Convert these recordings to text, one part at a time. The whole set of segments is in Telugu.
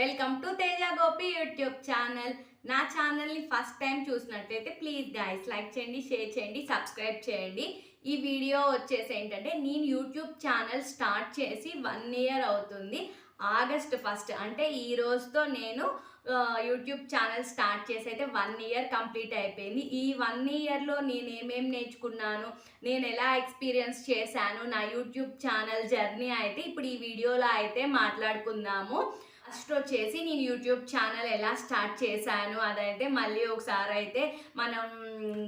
Welcome to Teja Gopi YouTube channel. నా ఛానల్ని ఫస్ట్ టైం చూసినట్లయితే ప్లీజ్ గైస్ లైక్ చేయండి, షేర్ చేయండి, సబ్స్క్రైబ్ చేయండి. ఈ వీడియో వచ్చేసి ఏంటంటే నేను యూట్యూబ్ ఛానల్ స్టార్ట్ చేసి 1 ఇయర్ అవుతుంది. ఆగస్ట్ 1 అంటే ఈ రోజుతో నేను యూట్యూబ్ ఛానల్ స్టార్ట్ చేసి అయితే 1 ఇయర్ కంప్లీట్ అయిపోయింది. ఈ 1 ఇయర్లో నేను ఏమేమి నేర్చుకున్నాను, నేను ఎలా ఎక్స్పీరియన్స్ చేశాను, నా యూట్యూబ్ ఛానల్ జర్నీ అయితే ఇప్పుడు ఈ వీడియోలో అయితే మాట్లాడుకుందాము. ఫస్ట్ వచ్చేసి నేను యూట్యూబ్ ఛానల్ ఎలా స్టార్ట్ చేశాను అదైతే మళ్ళీ ఒకసారి అయితే మనం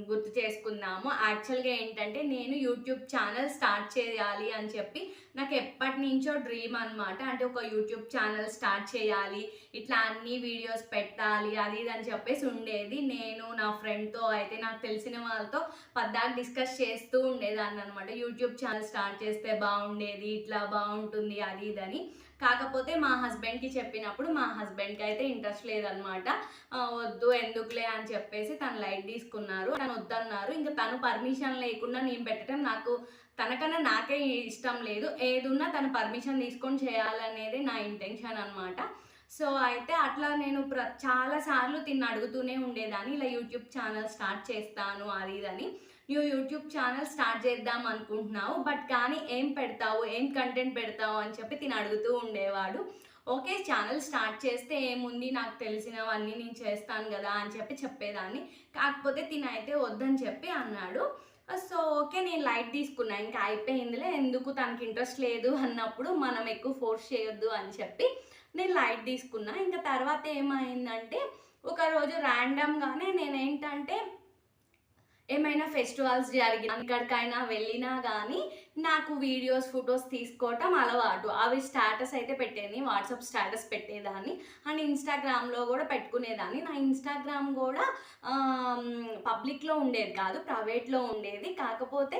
గుర్తు చేసుకుందాము. యాక్చువల్గా ఏంటంటే నేను యూట్యూబ్ ఛానల్ స్టార్ట్ చేయాలి అని చెప్పి నాకు ఎప్పటి నుంచో డ్రీమ్ అనమాట. అంటే ఒక యూట్యూబ్ ఛానల్ స్టార్ట్ చేయాలి, ఇట్లా అన్ని వీడియోస్ పెట్టాలి అది ఇది అని చెప్పేసి ఉండేది. నేను నా ఫ్రెండ్తో అయితే నాకు తెలిసిన వాళ్ళతో పద్దాక డిస్కస్ చేస్తూ ఉండేదాన్ని అనమాట. యూట్యూబ్ ఛానల్ స్టార్ట్ చేస్తే బాగుండేది, ఇట్లా బాగుంటుంది అది ఇదని. కాకపోతే మా హస్బెండ్కి చెప్పినప్పుడు మా హస్బెండ్కి అయితే ఇంట్రెస్ట్ లేదనమాట. వద్దు ఎందుకులే అని చెప్పేసి తను లైట్ తీసుకున్నారు, తను వద్దన్నారు. ఇంకా తను పర్మిషన్ లేకుండా నేను పెట్టడం నాకు తనకన్నా నాకే ఇష్టం లేదు. ఏదున్నా తను పర్మిషన్ తీసుకొని చేయాలనేది నా ఇంటెన్షన్ అనమాట. సో అయితే అట్లా నేను చాలాసార్లు తిని అడుగుతూనే ఉండేదాన్ని, ఇలా యూట్యూబ్ ఛానల్ స్టార్ట్ చేస్తాను అది ఇదని. నువ్వు యూట్యూబ్ ఛానల్ స్టార్ట్ చేద్దాం అనుకుంటున్నావు, బట్ కానీ ఏం పెడతావు, ఏం కంటెంట్ పెడతావు అని చెప్పి తిని అడుగుతూ ఉండేవాడు. ఓకే ఛానల్ స్టార్ట్ చేస్తే ఏముంది, నాకు తెలిసినవన్నీ నేను చేస్తాను కదా అని చెప్పి చెప్పేదాన్ని. కాకపోతే తినైతే వద్దని చెప్పి అన్నాడు. సో ఓకే నేను లైట్ తీసుకున్నా, ఇంకా అయిపోయిందిలే, ఎందుకు తనకి ఇంట్రెస్ట్ లేదు అన్నప్పుడు మనం ఎక్కువ ఫోర్స్ చేయొద్దు అని చెప్పి నేను లైట్ తీసుకున్నా. ఇంకా తర్వాత ఏమైందంటే ఒకరోజు ర్యాండమ్గానే నేనేంటంటే ఏమైనా ఫెస్టివల్స్ జరిగిన ఎక్కడికైనా వెళ్ళినా కానీ నాకు వీడియోస్ ఫొటోస్ తీసుకోవటం అలవాటు. అవి స్టేటస్ అయితే పెట్టేది, వాట్సాప్ స్టేటస్ పెట్టేదాన్ని అండ్ ఇన్స్టాగ్రామ్లో కూడా పెట్టుకునేదాన్ని. నా ఇన్స్టాగ్రామ్ కూడా పబ్లిక్లో ఉండేది కాదు, ప్రైవేట్లో ఉండేది. కాకపోతే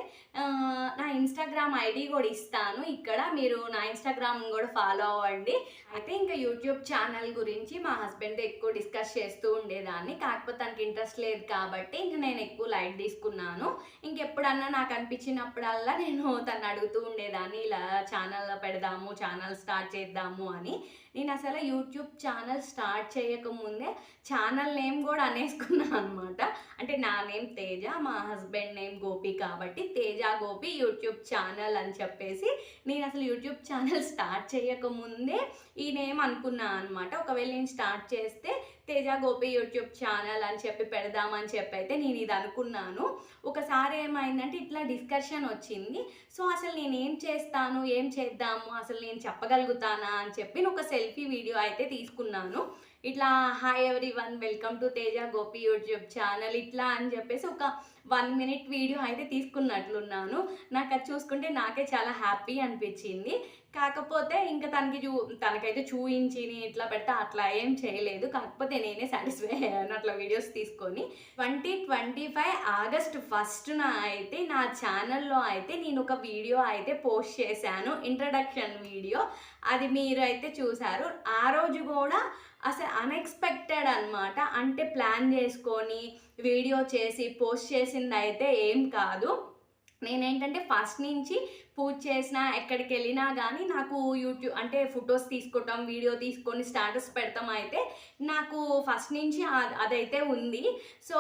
నా ఇన్స్టాగ్రామ్ ఐడి కూడా ఇస్తాను ఇక్కడ, మీరు నా ఇన్స్టాగ్రామ్ కూడా ఫాలో అవ్వండి. అయితే ఇంకా యూట్యూబ్ ఛానల్ గురించి మా హస్బెండ్తో ఎక్కువ డిస్కస్ చేస్తూ ఉండేదాన్ని. కాకపోతే తనకి ఇంట్రెస్ట్ లేదు కాబట్టి ఇంక నేను ఎక్కువ లైట్ తీసుకున్నాను. ఇంకెప్పుడన్నా నాకు అనిపించినప్పుడల్లా నేను తను అడుగుతూ ఉండేదాన్ని, ఇలా ఛానల్లో పెడదాము, ఛానల్ స్టార్ట్ చేద్దాము అని. నేను అసలు యూట్యూబ్ ఛానల్ స్టార్ట్ చేయకముందే ఛానల్ నేమ్ కూడా అనేసుకున్నాను అనమాట. అంటే నా నేమ్ తేజ, మా హస్బెండ్ నేమ్ గోపి కాబట్టి తేజ గోపి యూట్యూబ్ ఛానల్ అని చెప్పేసి నేను అసలు యూట్యూబ్ ఛానల్ స్టార్ట్ చేయకముందే ఈ నేమ్ అనుకున్నాను అనమాట. ఒకవేళ నేను స్టార్ట్ చేస్తే తేజ గోపి యూట్యూబ్ ఛానల్ అని చెప్పి పెడదామని చెప్పి అయితే నేను ఇది అనుకున్నాను. ఒకసారి ఏమైందంటే ఇట్లా డిస్కషన్ వచ్చింది. సో అసలు నేను ఏం చేస్తాను, ఏం చేద్దాము, అసలు నేను చెప్పగలుగుతానా అని చెప్పి ఒక సెల్ఫీ వీడియో అయితే తీసుకున్నాను. ఇట్లా hi everyone welcome to Teja Gopi YouTube channel ఇట్లా అని చెప్పేసి ఒక 1 మినిట్ వీడియో అయితే తీసుకున్నట్లున్నాను. నాకు అది చూసుకుంటే నాకే చాలా హ్యాపీ అనిపించింది. కాకపోతే ఇంకా తనకైతే చూయించి నేను ఇట్లా పెడితే అట్లా ఏం చేయలేదు. కాకపోతే నేనే సాటిస్ఫై అయ్యాను అట్లా వీడియోస్ తీసుకొని. 2025 ఆగస్ట్ 1న అయితే నా ఛానల్లో అయితే నేను ఒక వీడియో అయితే పోస్ట్ చేశాను, ఇంట్రడక్షన్ వీడియో. అది మీరు అయితే చూసారు. ఆ రోజు కూడా అసలు అన్ఎక్స్పెక్టెడ్ అనమాట. అంటే ప్లాన్ చేసుకొని వీడియో చేసి పోస్ట్ చేసింది అయితే ఏం కాదు. నేనేంటంటే ఫస్ట్ నుంచి పూజ చేసినా ఎక్కడికి వెళ్ళినా కానీ నాకు యూట్యూబ్ అంటే ఫొటోస్ తీసుకోవటం, వీడియో తీసుకొని స్టేటస్ పెడతాం అయితే నాకు ఫస్ట్ నుంచి అదైతే ఉంది. సో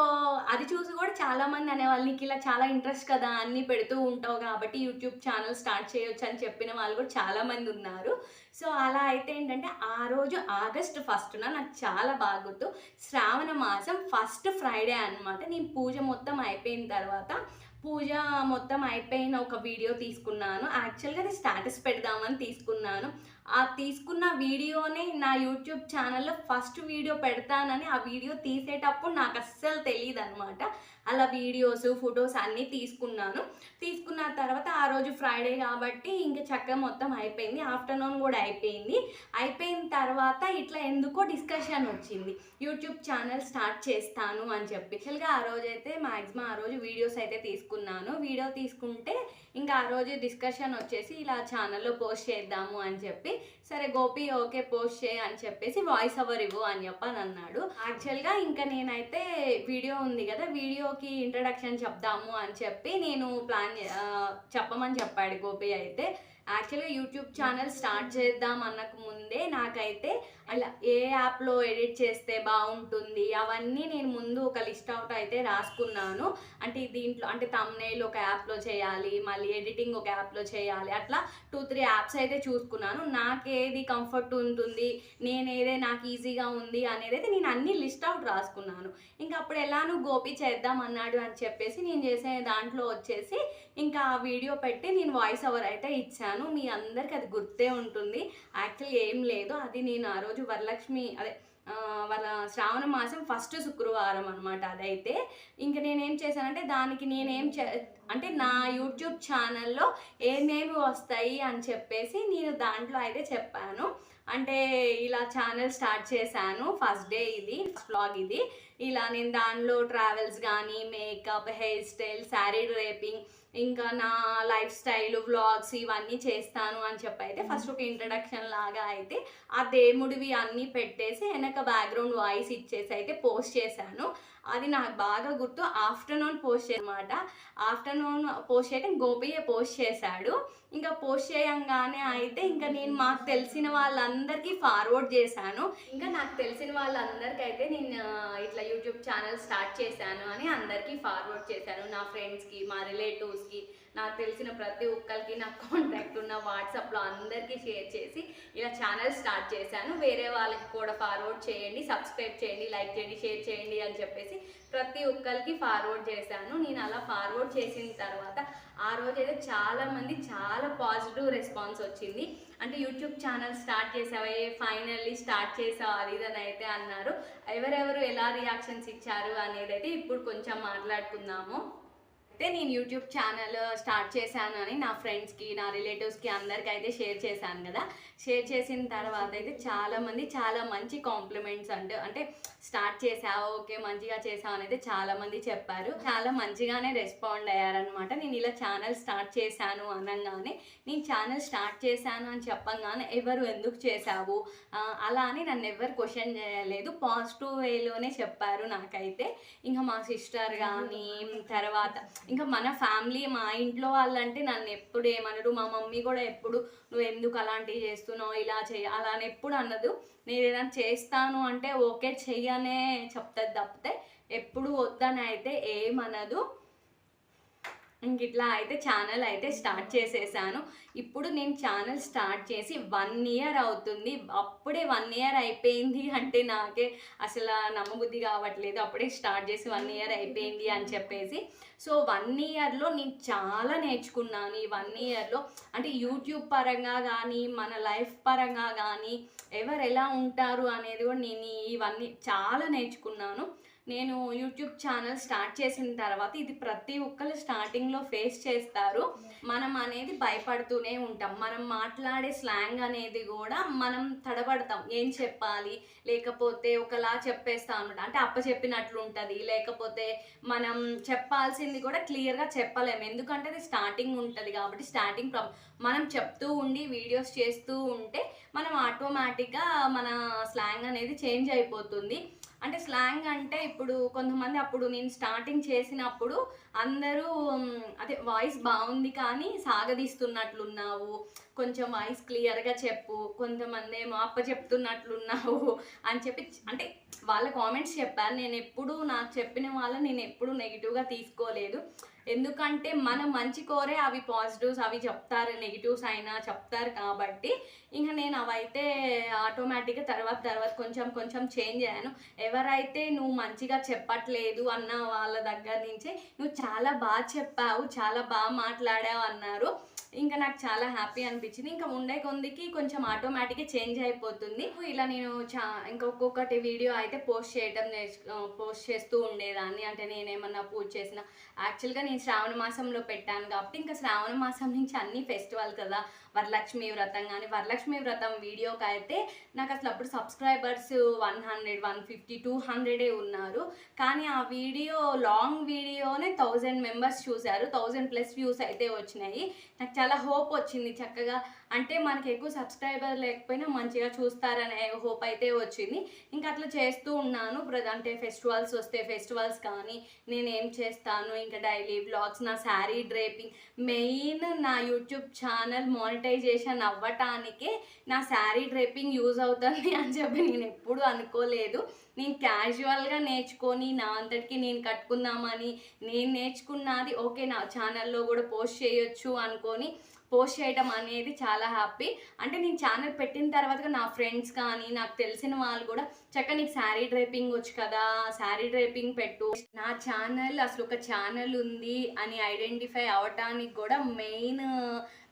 అది చూసి కూడా చాలామంది అనేవాళ్ళు, నీకు ఇలా చాలా ఇంట్రెస్ట్ కదా అన్నీ పెడుతూ ఉంటావు కాబట్టి యూట్యూబ్ ఛానల్ స్టార్ట్ చేయొచ్చు అని చెప్పిన వాళ్ళు కూడా చాలామంది ఉన్నారు. సో అలా అయితే ఏంటంటే ఆ రోజు ఆగస్ట్ 1న నాకు చాలా బాగా గుర్తు, శ్రావణ మాసం ఫస్ట్ ఫ్రైడే అనమాట. నేను పూజ మొత్తం అయిపోయిన తర్వాత పూజ మొత్తం అయిపోయిన ఒక వీడియో తీసుకున్నాను. యాక్చువల్గా అది స్టేటస్ పెడదామని తీసుకున్నాను. ఆ తీసుకున్న వీడియోనే నా యూట్యూబ్ ఛానల్లో ఫస్ట్ వీడియో పెడతానని ఆ వీడియో తీసేటప్పుడు నాకు అస్సలు తెలియదు అనమాట. అలా వీడియోస్ ఫొటోస్ అన్నీ తీసుకున్న తర్వాత ఆ రోజు ఫ్రైడే కాబట్టి ఇంకా చక్కగా మొత్తం అయిపోయింది. ఆఫ్టర్నూన్ కూడా అయిపోయిన తర్వాత ఇట్లా ఎందుకో డిస్కషన్ వచ్చింది, యూట్యూబ్ ఛానల్ స్టార్ట్ చేస్తాను అని చెప్పి. యాక్చువల్గా ఆ రోజు అయితే మ్యాక్సిమం ఆ రోజు వీడియోస్ అయితే తీసుకున్నాను. వీడియో తీసుకుంటే ఇంకా ఆ రోజు డిస్కషన్ వచ్చేసి ఇలా ఛానల్లో పోస్ట్ చేద్దాము అని చెప్పి, సరే గోపి ఓకే పోస్ట్ చేయి అని చెప్పేసి వాయిస్ ఓవర్ ఇవ్వు అని చెప్పని అన్నాడు. యాక్చువల్గా ఇంకా నేనైతే వీడియో ఉంది కదా, వీడియోకి ఇంట్రడక్షన్ చెప్దాము అని చెప్పి నేను చెప్పమని చెప్పాడు గోపి అయితే. యాక్చువల్గా యూట్యూబ్ ఛానల్ స్టార్ట్ చేద్దాం అన్నకు ముందే నాకైతే అలా ఏ యాప్లో ఎడిట్ చేస్తే బాగుంటుంది అవన్నీ నేను ముందు ఒక లిస్ట్ అవుట్ అయితే రాసుకున్నాను. అంటే దీంట్లో అంటే థంబ్‌నెయిల్ ఒక యాప్లో చేయాలి, మళ్ళీ ఎడిటింగ్ ఒక యాప్లో చేయాలి, అట్లా 2, 3 యాప్స్ అయితే చూసుకున్నాను. నాకేది కంఫర్ట్ ఉంటుంది, నేనేదే నాకు ఈజీగా ఉంది అనేదైతే నేను అన్ని లిస్ట్ అవుట్ రాసుకున్నాను. ఇంకా అప్పుడు ఎలానో గోపి చేద్దాం అన్నాడు అని చెప్పేసి నేను చేసే దాంట్లో వచ్చేసి ఇంకా వీడియో పెట్టి నేను వాయిస్ ఓవర్ అయితే ఇచ్చాను. మీ అందరికి అది గుర్తే ఉంటుంది. యాక్చువల్లీ ఏం లేదు, అది నేను ఆ రోజు వరలక్ష్మి అదే వాళ్ళ శ్రావణ మాసం ఫస్ట్ శుక్రవారం అనమాట అదైతే. ఇంక నేనేం చేశానంటే దానికి నేనేం అంటే నా యూట్యూబ్ ఛానల్లో ఏమేమి వస్తాయి అని చెప్పేసి నేను దాంట్లో అయితే చెప్పాను. అంటే ఇలా ఛానల్ స్టార్ట్ చేశాను, ఫస్ట్ డే ఇది, ఫస్ట్ వ్లాగ్ ఇది. ఇలా నేను దానిలో ట్రావెల్స్ కానీ, makeup, hair style, sari draping, ఇంకా నా లైఫ్ స్టైల్ వ్లాగ్స్ ఇవన్నీ చేస్తాను అని చెప్పి అయితే ఫస్ట్ ఒక ఇంట్రడక్షన్ లాగా అయితే ఆ దేవుడివి అన్నీ పెట్టేసి వెనక బ్యాక్గ్రౌండ్ వాయిస్ ఇచ్చేసి అయితే పోస్ట్ చేశాను. అది నాకు బాగా గుర్తు. ఆఫ్టర్నూన్ పోస్ట్ చేయమాట, ఆఫ్టర్నూన్ పోస్ట్ చేయడం గోపియే పోస్ట్ చేశాడు. ఇంకా పోస్ట్ చేయంగానే అయితే ఇంకా నేను మాకు తెలిసిన వాళ్ళందరికీ ఫార్వర్డ్ చేశాను. ఇంకా నాకు తెలిసిన వాళ్ళందరికీ అయితే నేను ఇట్లా యూట్యూబ్ ఛానల్ స్టార్ట్ చేశాను అని అందరికీ ఫార్వర్డ్ చేశాను. నా ఫ్రెండ్స్కి, మా రిలేటివ్స్కి, నాకు తెలిసిన ప్రతి ఒక్కరికి, నాకు కాంటాక్ట్ ఉన్న వాట్సాప్లో అందరికీ షేర్ చేసి ఇలా ఛానల్ స్టార్ట్ చేశాను. వేరే వాళ్ళకి కూడా ఫార్వర్డ్ చేయండి, సబ్స్క్రైబ్ చేయండి, లైక్ చేయండి, షేర్ చేయండి అని చెప్పేసి ప్రతి ఒక్కరికి ఫార్వర్డ్ చేశాను. నేను అలా ఫార్వర్డ్ చేసిన తర్వాత ఆ రోజైతే చాలామంది చాలా పాజిటివ్ రెస్పాన్స్ వచ్చింది. అంటే యూట్యూబ్ ఛానల్ స్టార్ట్ చేసావే, ఫైనల్లీ స్టార్ట్ చేసావు అది ఇదని అయితే అన్నారు. ఎవరెవరు ఎలా రియాక్షన్స్ ఇచ్చారు అనేది అయితే ఇప్పుడు కొంచెం మాట్లాడుకుందాము. అయితే నేను యూట్యూబ్ ఛానల్ స్టార్ట్ చేశాను అని నా ఫ్రెండ్స్కి, నా రిలేటివ్స్కి అందరికీ అయితే షేర్ చేశాను కదా. షేర్ చేసిన తర్వాత అయితే చాలామంది చాలా మంచి కాంప్లిమెంట్స్ అంటే స్టార్ట్ చేసావు, ఓకే మంచిగా చేసావు అని అయితే చాలామంది చెప్పారు. చాలా మంచిగానే రెస్పాండ్ అయ్యారనమాట. నేను ఇలా ఛానల్ స్టార్ట్ చేశాను అనగానే, నేను ఛానల్ స్టార్ట్ చేశాను అని చెప్పంగానే ఎవరు ఎందుకు చేశావు అలా అని నన్ను ఎవరు క్వశ్చన్ చేయలేదు. పాజిటివ్ వేలోనే చెప్పారు నాకైతే. ఇంకా మా సిస్టర్ కానీ, తర్వాత ఇంకా మన ఫ్యామిలీ, మా ఇంట్లో వాళ్ళంటే నన్ను ఎప్పుడు ఏమనరు. మా మమ్మీ కూడా ఎప్పుడు నువ్వు ఎందుకు అలాంటివి చేస్తున్నావు, ఇలా చెయ్యి అలా అని ఎప్పుడు అన్నదు. నేను ఏదైనా చేస్తాను అంటే ఓకే చెయ్యనే చెప్తుంది తప్పితే ఎప్పుడు వద్దని అయితే ఏమనదు. ఇంక ఇట్లా అయితే ఛానల్ అయితే స్టార్ట్ చేసేసాను. ఇప్పుడు నేను ఛానల్ స్టార్ట్ చేసి 1 ఇయర్ అవుతుంది. అప్పుడే 1 ఇయర్ అయిపోయింది అంటే నాకే అసలు నమ్మబుద్ధి కావట్లేదు. అప్పుడే స్టార్ట్ చేసి 1 ఇయర్ అయిపోయింది అని చెప్పేసి. సో 1 ఇయర్లో నేను చాలా నేర్చుకున్నాను. ఈ 1 ఇయర్లో అంటే యూట్యూబ్ పరంగా కానీ, మన లైఫ్ పరంగా కానీ, ఎవరు ఎలా ఉంటారు అనేది కూడా నేను ఇవన్నీ చాలా నేర్చుకున్నాను. నేను యూట్యూబ్ ఛానల్ స్టార్ట్ చేసిన తర్వాత ఇది ప్రతి ఒక్కరు స్టార్టింగ్లో ఫేస్ చేస్తారు. మనం అనేది భయపడుతూనే ఉంటాం. మనం మాట్లాడే స్లాంగ్ అనేది కూడా మనం తడబడతాం. ఏం చెప్పాలి, లేకపోతే ఒకలా చెప్పేస్తాం అనమాట. అంటే అప్పచెప్పినట్లు ఉంటుంది, లేకపోతే మనం చెప్పాల్సింది కూడా క్లియర్గా చెప్పలేము. ఎందుకంటే అది స్టార్టింగ్ ఉంటుంది కాబట్టి స్టార్టింగ్ మనం చెప్తూ ఉండి వీడియోస్ చేస్తూ ఉంటే మనం ఆటోమేటిక్గా మన స్లాంగ్ అనేది చేంజ్ అయిపోతుంది. అంటే స్లాంగ్ అంటే ఇప్పుడు కొంతమంది అప్పుడు నేను స్టార్టింగ్ చేసినప్పుడు అందరూ అదే వాయిస్ బాగుంది కానీ సాగదీస్తున్నట్లున్నావు, కొంచెం వాయిస్ క్లియర్గా చెప్పు, కొంతమంది ఏమో చెప్తున్నట్లున్నావు అని చెప్పి అంటే వాళ్ళ కామెంట్స్ చెప్పారు. నేను ఎప్పుడు నాకు చెప్పిన వాళ్ళని నేను ఎప్పుడు నెగిటివ్గా తీసుకోలేదు. ఎందుకంటే మన మంచి కోరే అవి పాజిటివ్స్ అవి చెప్తారు, నెగిటివ్స్ అయినా చెప్తారు కాబట్టి ఇంకా నేను అవైతే ఆటోమేటిక్గా తర్వాత కొంచెం చేంజ్ అయ్యాను. ఎవరైతే నువ్వు మంచిగా చెప్పట్లేదు అన్న వాళ్ళ దగ్గర నుంచే నువ్వు చాలా బాగా చెప్పావు, చాలా బాగా మాట్లాడావు అన్నారు. ఇంకా నాకు చాలా హ్యాపీ అనిపించింది. ఇంకా ఉండే కొందికి కొంచెం ఆటోమేటిక్గా చేంజ్ అయిపోతుంది. ఇలా నేను ఇంకొకటి వీడియో అయితే పోస్ట్ చేస్తూ ఉండేదాన్ని. అంటే నేనేమన్నా పూజ చేసిన యాక్చువల్గా నేను శ్రావణ మాసంలో పెట్టాను కాబట్టి ఇంకా శ్రావణ మాసం నుంచి అన్ని ఫెస్టివల్ కదా, వరలక్ష్మి వ్రతం కానీ, వరలక్ష్మి వ్రతం వీడియోకి అయితే నాకు అసలు అప్పుడు సబ్స్క్రైబర్స్ 100, 150, 200 ఉన్నారు. కానీ ఆ వీడియో లాంగ్ వీడియోనే 1000 మెంబర్స్ చూశారు, 1000+ వ్యూస్ అయితే వచ్చినాయి. నాకు చాలా హోప్ వచ్చింది. చక్కగా అంటే మనకి ఎక్కువ సబ్స్క్రైబర్ లేకపోయినా మంచిగా చూస్తారనే హోప్ అయితే వచ్చింది. ఇంకా అట్లా చేస్తూ ఉన్నాను. అంటే ఫెస్టివల్స్ వస్తే ఫెస్టివల్స్ కానీ నేనేం చేస్తాను, ఇంకా డైలీ వ్లాగ్స్, నా శారీ డ్రేపింగ్, మెయిన్ నా యూట్యూబ్ ఛానల్ మానిటైజేషన్ అవ్వటానికే నా శారీ డ్రేపింగ్ యూజ్ అవుతుంది అని చెప్పి నేను ఎప్పుడూ అనుకోలేదు. నేను క్యాజువల్గా నేర్చుకొని నా అంతటికి నేను కట్టుకుందామని నేను నేర్చుకున్నది ఓకే నా ఛానల్లో కూడా పోస్ట్ చేయొచ్చు అనుకొని పోస్ట్ చేయడం అనేది చాలా హ్యాపీ. అంటే నేను ఛానల్ పెట్టిన తర్వాత నా ఫ్రెండ్స్ కానీ నాకు తెలిసిన వాళ్ళు కూడా చక్కగా నీకు శారీ డ్రైపింగ్ వచ్చు కదా, శారీ డ్రైపింగ్ పెట్టు. నా ఛానల్ అసలు ఒక ఛానల్ ఉంది అని ఐడెంటిఫై అవటానికి కూడా మెయిన్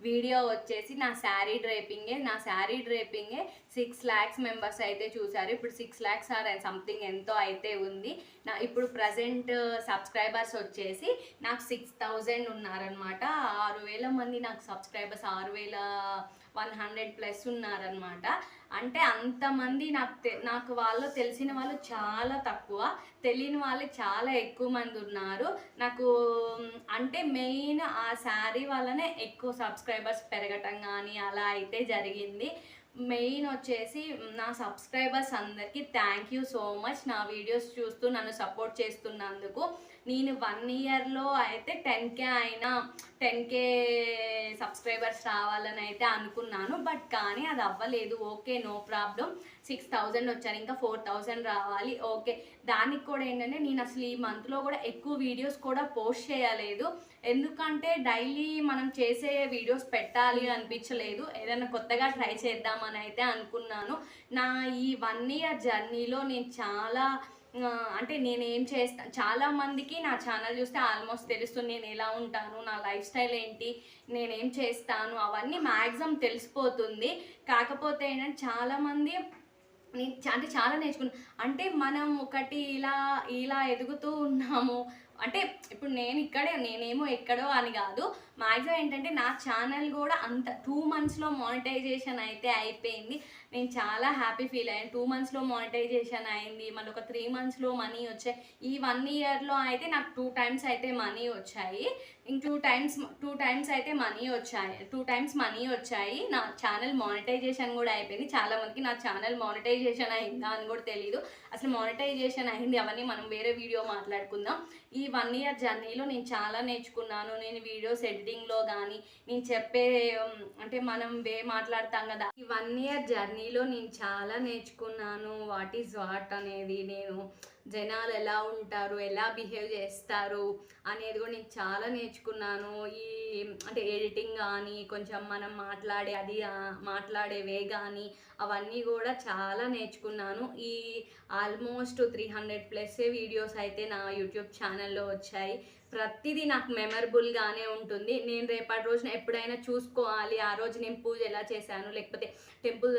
వీడియో వచ్చేసి నా శారీ డ్రైపింగే. నా శారీ డ్రైపింగే 6 lakhs మెంబర్స్ అయితే చూసారు. ఇప్పుడు 6 lakhs ఆర్ సంథింగ్ ఎంతో అయితే ఉంది. నా ఇప్పుడు ప్రజెంట్ సబ్స్క్రైబర్స్ వచ్చేసి నాకు 6000 ఉన్నారనమాట. 6000 మంది నాకు సబ్స్క్రైబర్స్, 6100+ ఉన్నారనమాట. అంటే అంతమంది నాకు వాళ్ళు తెలిసిన వాళ్ళు చాలా తక్కువ, తెలియని వాళ్ళు చాలా ఎక్కువ మంది ఉన్నారు నాకు. అంటే మెయిన్ ఆ శారీ వల్లనే ఎక్కువ సబ్స్క్రైబర్స్ పెరగటం కానీ అలా అయితే జరిగింది. మెయిన్ వచ్చేసి నా సబ్స్క్రైబర్స్ అందరికీ థ్యాంక్ యూ సో మచ్. నా వీడియోస్ చూస్తూ నన్ను సపోర్ట్ చేస్తున్నందుకు. నేను 1 yearలో అయితే 10K సబ్స్క్రైబర్స్ రావాలని అయితే అనుకున్నాను. బట్ కానీ అది అవ్వలేదు. Okay, no problem. 6000 వచ్చారు, ఇంకా 4000 రావాలి. ఓకే, దానికి కూడా ఏంటంటే నేను అసలు ఈ మంత్లో కూడా ఎక్కువ వీడియోస్ కూడా పోస్ట్ చేయలేదు. ఎందుకంటే డైలీ మనం చేసే వీడియోస్ పెట్టాలి అనిపించలేదు. ఏదైనా కొత్తగా ట్రై చేద్దామని అయితే అనుకున్నాను. నా ఈ 1 year జర్నీలో నేను చాలా అంటే నేనేం చేస్తాను, చాలామందికి నా ఛానల్ చూస్తే ఆల్మోస్ట్ తెలుస్తుంది నేను ఎలా ఉంటాను, నా లైఫ్ స్టైల్ ఏంటి, నేనేం చేస్తాను అవన్నీ మ్యాక్సిమం తెలిసిపోతుంది. కాకపోతే ఏంటంటే చాలామంది అంటే చాలా నేర్చుకున్నాను. అంటే మనం ఒకటి ఇలా ఎదుగుతూ ఉన్నాము అంటే ఇప్పుడు నేనేమో ఎక్కడో అని కాదు. మ్యాక్సిమం ఏంటంటే నా ఛానల్ కూడా అంత 2 monthsలో మానిటైజేషన్ అయితే అయిపోయింది. నేను చాలా హ్యాపీ ఫీల్ అయ్యాను. 2 monthsలో మానిటైజేషన్ అయింది. మళ్ళీ ఒక 3 monthsలో మనీ వచ్చాయి. ఈ 1 yearలో అయితే నాకు 2 times అయితే మనీ వచ్చాయి. ఇంక 2 times అయితే మనీ వచ్చాయి. 2 times మనీ వచ్చాయి. నా ఛానల్ మానిటైజేషన్ కూడా అయిపోయింది. చాలామందికి నా ఛానల్ మానిటైజేషన్ అయిందా అని కూడా తెలియదు. అసలు మానిటైజేషన్ అయింది అవన్నీ మనం వేరే వీడియో మాట్లాడుకుందాం. ఈ 1 year జర్నీలో నేను చాలా నేర్చుకున్నాను. నేను వీడియోస్ ఎడిటింగ్లో కానీ నేను చెప్పే అంటే మనం మాట్లాడతాం కదా, ఈ 1 year జర్నీలో నేను చాలా నేర్చుకున్నాను. వాట్ ఈజ్ వాట్ అనేది, నేను జనాలు ఎలా ఉంటారు, ఎలా బిహేవ్ చేస్తారు అనేది కూడా నేను చాలా నేర్చుకున్నాను. అంటే ఎడిటింగ్ కానీ కొంచెం మనం మాట్లాడే వే కానీ అవన్నీ కూడా చాలా నేర్చుకున్నాను. ఆల్మోస్ట్ 300+ వీడియోస్ అయితే నా యూట్యూబ్ ఛానల్లో వచ్చాయి. ప్రతిదీ నాకు మెమరబుల్గానే ఉంటుంది. నేను రేపటి రోజున ఎప్పుడైనా చూసుకోవాలి, ఆ రోజు నేను పూజ ఎలా చేశాను, లేకపోతే టెంపుల్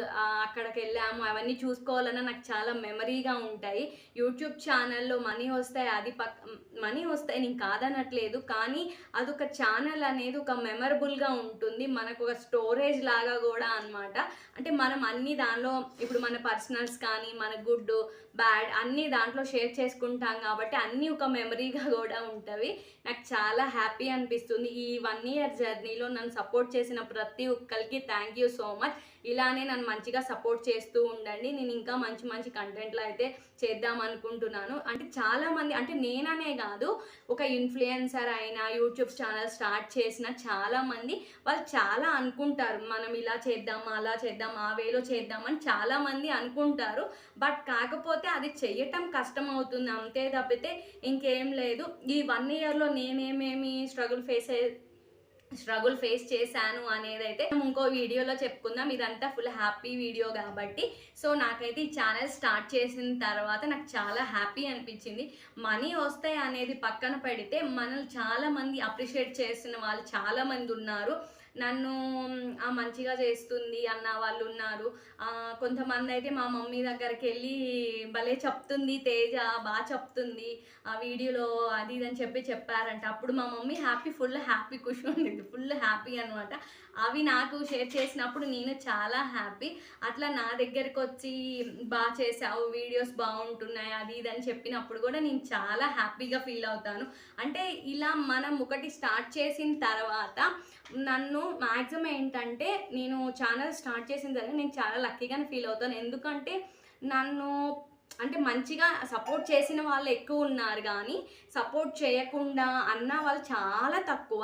అక్కడికి వెళ్ళాము అవన్నీ చూసుకోవాలన్నా నాకు చాలా మెమరీగా ఉంటాయి. యూట్యూబ్ ఛానల్లో మనీ వస్తాయి, మనీ వస్తాయి నేను కాదనట్లేదు, కానీ అదొక ఛానల్ అనేది ఒక మెమరబుల్గా ఉంటుంది. మనకు ఒక స్టోరేజ్ లాగా కూడా అనమాట. అంటే మనం అన్ని దానిలో ఇప్పుడు మన పర్సనల్స్ కానీ మన గుడ్ బ్యాడ్ అన్నీ దాంట్లో షేర్ చేసుకుంటాం కాబట్టి అన్నీ ఒక మెమరీగా కూడా ఉంటుంది. నాకు చాలా హ్యాపీ అనిపిస్తుంది. ఈ 1 year జర్నీలో నన్ను సపోర్ట్ చేసిన ప్రతి ఒక్కరికి థ్యాంక్ యూ సో మచ్. ఇలానే నన్ను మంచిగా సపోర్ట్ చేస్తూ ఉండండి. నేను ఇంకా మంచి కంటెంట్లు అయితే చేద్దాం అనుకుంటున్నాను. అంటే చాలామంది, అంటే నేననే కాదు, ఒక ఇన్ఫ్లుయెన్సర్ అయినా యూట్యూబ్ ఛానల్ స్టార్ట్ చేసిన చాలామంది వాళ్ళు చాలా అనుకుంటారు, మనం ఇలా చేద్దాం, అలా చేద్దాం, ఆ వేలో చేద్దామని చాలామంది అనుకుంటారు. బట్ కాకపోతే అది చెయ్యటం కష్టం అవుతుంది అంతే తప్పితే ఇంకేం లేదు. ఈ 1 yearలో నేనేమేమి స్ట్రగుల్ ఫేస్ చేశాను అనేది అయితే ఇంకో వీడియోలో చెప్పుకుందాం. ఇదంతా ఫుల్ హ్యాపీ వీడియో కాబట్టి. సో నాకైతే ఈ ఛానల్ స్టార్ట్ చేసిన తర్వాత నాకు చాలా హ్యాపీ అనిపించింది. మనీ వస్తాయి అనేది పక్కన పెడితే మనల్ని చాలామంది అప్రిషియేట్ చేస్తున్న వాళ్ళు చాలామంది ఉన్నారు. నన్ను మంచిగా చేస్తుంది అన్న వాళ్ళు ఉన్నారు. కొంతమంది అయితే మా మమ్మీ దగ్గరికి వెళ్ళి భలే చెప్తుంది తేజ, బాగా చెప్తుంది ఆ వీడియోలో అది ఇది అని చెప్పారంట. అప్పుడు మా మమ్మీ ఫుల్ హ్యాపీ ఖుషి ఉండేది, ఫుల్ హ్యాపీ అనమాట. అవి నాకు షేర్ చేసినప్పుడు నేను చాలా హ్యాపీ. అట్లా నా దగ్గరికి వచ్చి బాగా చేసావు, వీడియోస్ బాగుంటున్నాయి అది ఇది అని చెప్పినప్పుడు కూడా నేను చాలా హ్యాపీగా ఫీల్ అవుతాను. అంటే ఇలా మనం ఒకటి స్టార్ట్ చేసిన తర్వాత నన్ను మ్యాక్సిమం ఏంటంటే నేను ఛానల్ స్టార్ట్ చేసిన తర్వాత నేను చాలా లక్కీగానే ఫీల్ అవుతాను. ఎందుకంటే నన్ను అంటే మంచిగా సపోర్ట్ చేసిన వాళ్ళు ఎక్కువ ఉన్నారు గానీ, సపోర్ట్ చేయకుండా అన్న వాళ్ళు చాలా తక్కువ.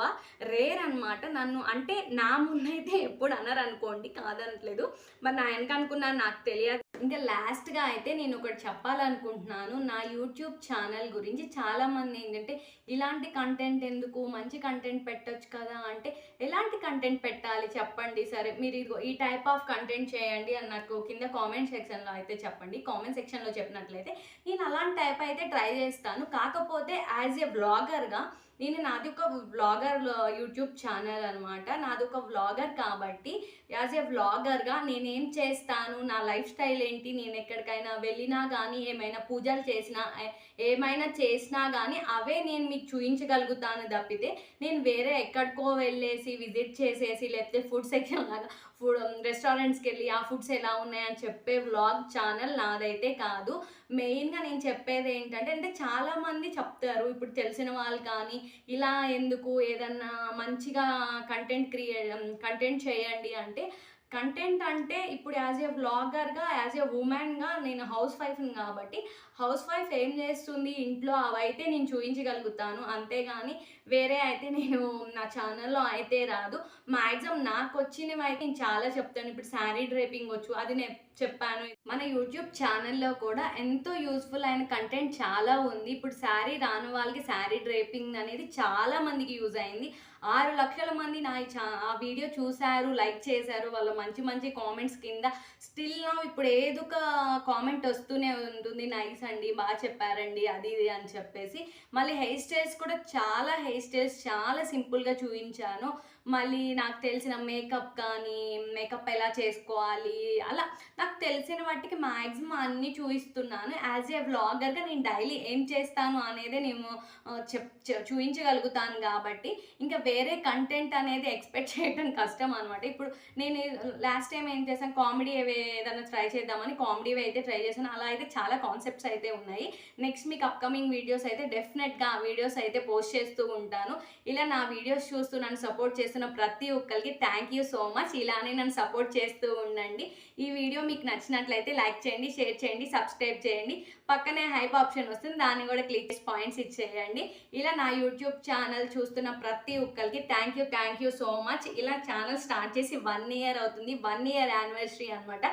రేర్ అనమాట. నన్ను అంటే నా ముందైతే ఎప్పుడు అనరనుకోండి, కాదనట్లేదు. మరి నా వెనక అనుకున్నారు నాకు తెలియదు. ఇంకా లాస్ట్‌గా అయితే నేను ఒకటి చెప్పాలనుకుంటున్నాను. నా యూట్యూబ్ ఛానల్ గురించి చాలామంది ఏంటంటే, ఇలాంటి కంటెంట్ ఎందుకు? మంచి కంటెంట్ పెట్టొచ్చు కదా! అంటే ఎలాంటి కంటెంట్ పెట్టాలి చెప్పండి. సరే మీరు ఇదిగో ఈ టైప్ ఆఫ్ కంటెంట్ చేయండి అని నాకు కింద కామెంట్ సెక్షన్‌లో అయితే చెప్పండి. కామెంట్ సెక్షన్‌లో చెప్పినట్లయితే నేను అలాంటి టైప్ అయితే ట్రై చేస్తాను. కాకపోతే యాజ్ ఎ వ్లాగర్‌గా నాది ఒక వ్లాగర్ యూట్యూబ్ ఛానల్ అనమాట. నాది ఒక వ్లాగర్ కాబట్టి యాజ్ ఎ వ్లాగర్‌గా నేనేం చేస్తాను, నా లైఫ్ స్టైల్ ఏంటి, నేను ఎక్కడికైనా వెళ్ళినా గానీ, ఏమైనా పూజలు చేసినా, ఏమైనా చేసినా గానీ అవే నేను మీకు చూయించగలుగుతాను తప్పితే, నేను వేరే ఎక్కడికో వెళ్ళేసి విజిట్ చేసేసి లేకపోతే ఫుడ్ సెక్షన్ లాగా రెస్టారెంట్స్‌కెళ్ళి ఆ ఫుడ్స్ ఎలా ఉన్నాయని చెప్పే వ్లాగ్ ఛానల్ నాదైతే కాదు. మెయిన్‌గా నేను చెప్పేది ఏంటంటే, అంటే చాలామంది చెప్తారు. ఇప్పుడు తెలిసిన వాళ్ళు కానీ, ఇలా ఎందుకు ఏదన్నా మంచిగా కంటెంట్ చేయండి అంటే, కంటెంట్ అంటే ఇప్పుడు యాజ్ ఎ వ్లాగర్‌గా, యాజ్ ఎ వుమెన్‌గా నేను హౌస్ వైఫ్‌ని కాబట్టి, హౌస్ వైఫ్ ఏం చేస్తుంది ఇంట్లో అవైతే నేను చూయించగలుగుతాను. అంతేగాని వేరే అయితే నేను నా ఛానల్‌లో అయితే రాదు. మాక్సిమం నాకొచ్చినవైతే నేను చాలా చెప్తాను. ఇప్పుడు శారీ డ్రేపింగ్ వచ్చు. అది నేను చెప్పాను. మన యూట్యూబ్ ఛానల్‌లో కూడా ఎంతో యూజ్‌ఫుల్ అయిన కంటెంట్ చాలా ఉంది. ఇప్పుడు శారీ రాని వాళ్ళకి శారీ డ్రేపింగ్ అనేది చాలా మందికి యూజ్ అయింది. 6,00,000 మంది ఆ వీడియో చూసారు, లైక్ చేశారు. వాళ్ళ మంచి మంచి కామెంట్స్ కింద స్టిల్ నౌ ఇప్పుడు ఏదో ఒక కామెంట్ వస్తూనే ఉంటుంది. నైస్ అండి, బాగా చెప్పారండి, అది ఇది అని చెప్పేసి. మళ్ళీ హెయిర్ స్టైల్స్ కూడా హెయిర్ స్టైల్స్ చాలా సింపుల్‌గా చూయించాను. మళ్ళీ నాకు తెలిసిన మేకప్ కానీ, మేకప్ ఎలా చేసుకోవాలి అలా నాకు తెలిసిన వాటికి మాక్సిమం అన్నీ చూయిస్తున్నాను. యాజ్ ఎ వ్లాగర్‌గా నేను డైలీ ఏం చేస్తాను అనేదే నేను చూయించగలుగుతాను కాబట్టి, ఇంకా వేరే కంటెంట్ అనేది ఎక్స్‌పెక్ట్ చేయడం కష్టం అనమాట. ఇప్పుడు నేను లాస్ట్ టైమ్ ఏం చేశాను, కామెడీ ఏదైనా ట్రై చేద్దామని కామెడీవి అయితే ట్రై చేశాను. అలా అయితే చాలా కాన్సెప్ట్స్ అయితే ఉన్నాయి. నెక్స్ట్ మీకు అప్‌కమింగ్ వీడియోస్ అయితే డెఫినెట్‌గా ఆ వీడియోస్ అయితే పోస్ట్ చేస్తూ ఉంటాను. ఇలా నా వీడియోస్ చూస్తూ నన్ను సపోర్ట్ చేస్తున్న ప్రతి ఒక్కరికి థ్యాంక్ యూ సో మచ్. ఇలానే నన్ను సపోర్ట్ చేస్తూ ఉండండి. ఈ వీడియో మీకు నచ్చినట్లయితే లైక్ చేయండి, షేర్ చేయండి, సబ్స్క్రైబ్ చేయండి. పక్కనే హైప్ ఆప్షన్ వస్తుంది, దాన్ని కూడా క్లిక్ చేసి పాయింట్స్ ఇచ్చేయండి. ఇలా నా యూట్యూబ్ ఛానల్ చూస్తున్న ప్రతి ఒక్కరికి థ్యాంక్ యూ సో మచ్. ఇలా ఛానల్ స్టార్ట్ చేసి 1 ఇయర్ అవుతుంది. 1 ఇయర్ యానివర్సరీ అనమాట.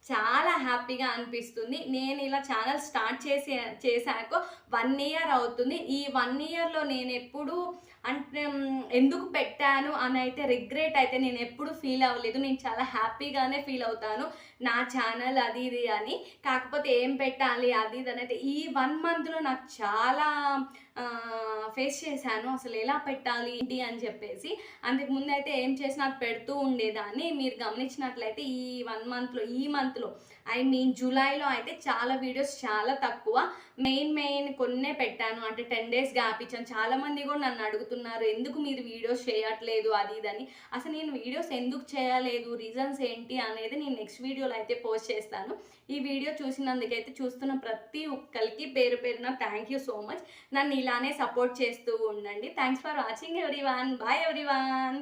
చాలా హ్యాపీగా అనిపిస్తుంది. నేను ఇలా ఛానల్ స్టార్ట్ చేశాక 1 ఇయర్ అవుతుంది. ఈ 1 ఇయర్‌లో నేనెప్పుడూ అంటే ఎందుకు పెట్టాను అని అయితే రిగ్రెట్ అయితే నేనెప్పుడు ఫీల్ అవ్వలేదు. నేను చాలా హ్యాపీగానే ఫీల్ అవుతాను. నా ఛానల్ అది ఇది అని. కాకపోతే ఏం పెట్టాలి అది ఇది అనైతే ఈ 1 మంత్‌లో నాకు చాలా ఫేస్ చేశాను. అసలు ఎలా పెట్టాలి ఏంటి అని చెప్పేసి. అంతకుముందైతే ఏం చేసినా అది పెడుతూ ఉండేదాన్ని. మీరు గమనించినట్లయితే ఈ 1 మంత్‌లో ఈ మంత్‌లో ఐ మీన్ జూలైలో అయితే చాలా వీడియోస్ చాలా తక్కువ. మెయిన్ కొన్నే పెట్టాను. అంటే 10 డేస్ గ్యాప్ ఇచ్చాను. చాలామంది కూడా నన్ను అడుగుతున్నారు, ఎందుకు మీరు వీడియోస్ చేయట్లేదు అది ఇది అని. అసలు నేను వీడియోస్ ఎందుకు చేయలేదు, రీజన్స్ ఏంటి అనేది నేను నెక్స్ట్ వీడియోలో అయితే పోస్ట్ చేస్తాను. ఈ వీడియో చూసినందుకైతే చూస్తున్న ప్రతి ఒక్కరికి పేరు పేరున థ్యాంక్ యూ సో మచ్. నన్ను ఇలానే సపోర్ట్ చేస్తూ ఉండండి. Thanks for watching everyone. Bye everyone.